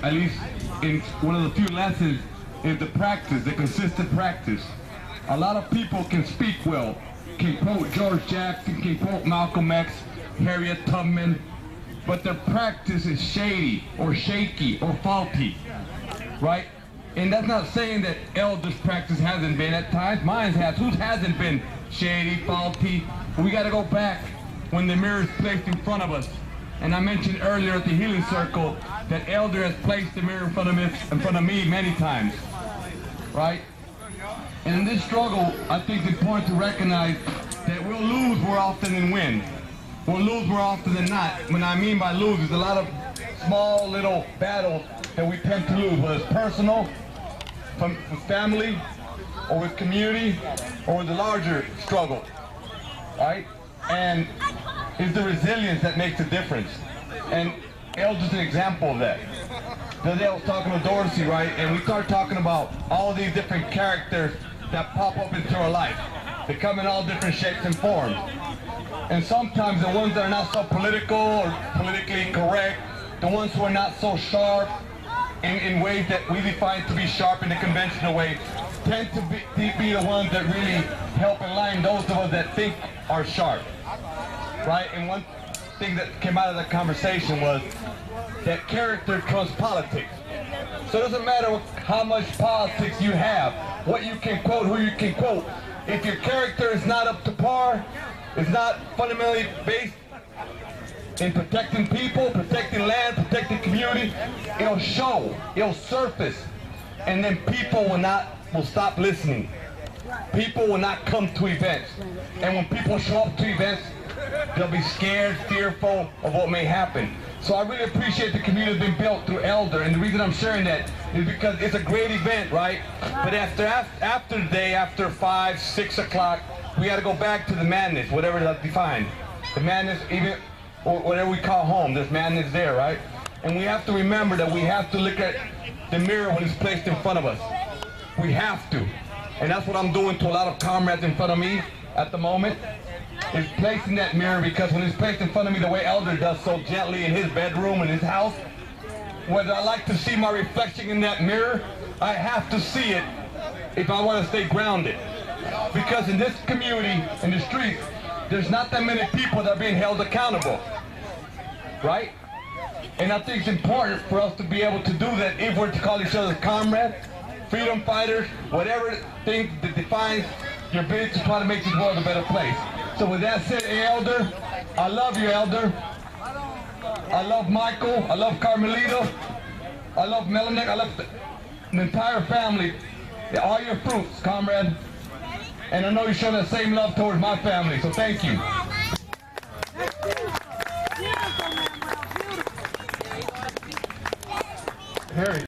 at least in one of the few lessons, is the practice, the consistent practice. A lot of people can speak well, can quote George Jackson, can quote Malcolm X, Harriet Tubman, but their practice is shady or shaky or faulty, right? And that's not saying that elders' practice hasn't been at times. Mine has. Whose hasn't been shady, faulty? We got to go back when the mirror is placed in front of us. And I mentioned earlier at the healing circle that elder has placed the mirror in front of me many times, right? And in this struggle, I think it's important to recognize that we'll lose more often than win. We'll lose more often than not. What I mean by lose is a lot of small little battles that we tend to lose, whether it's personal, with family, or with community, or with the larger struggle, right? And it's the resilience that makes the difference. And Elder's an example of that. The other day I was talking to Dorsey, right? And we started talking about all these different characters that pop up into our life. They come in all different shapes and forms. And sometimes the ones that are not so political or politically correct, the ones who are not so sharp in ways that we define to be sharp in the conventional way, tend to be the ones that really help align those of us that think are sharp, right? And one thing that came out of that conversation was that character trumps politics. So it doesn't matter how much politics you have, what you can quote, who you can quote. If your character is not up to par, is not fundamentally based in protecting people, protecting land, protecting community, it'll show, it'll surface, and then people will stop listening. People will not come to events. And when people show up to events, they'll be scared, fearful of what may happen. So I really appreciate the community that's been built through Elder, and the reason I'm sharing that is because it's a great event, right? But after the day, after 5, 6 o'clock, we got to go back to the madness, whatever that's defined. The madness, even, or whatever we call home, there's madness there, right? And we have to remember that we have to look at the mirror when it's placed in front of us. We have to. And that's what I'm doing to a lot of comrades in front of me at the moment, is placing that mirror, because when it's placed in front of me the way Elder does so gently in his bedroom, in his house, whether I like to see my reflection in that mirror, I have to see it if I want to stay grounded. Because in this community, in the streets, there's not that many people that are being held accountable, right? And I think it's important for us to be able to do that if we're to call each other comrades, freedom fighters, whatever thing that defines your ability to try to make this world a better place. So with that said, hey, Elder, I love you, Elder. I love Michael, I love Carmelito, I love Melanek, I love the entire family. All your fruits, comrade. And I know you show the same love towards my family, so thank you. Harry.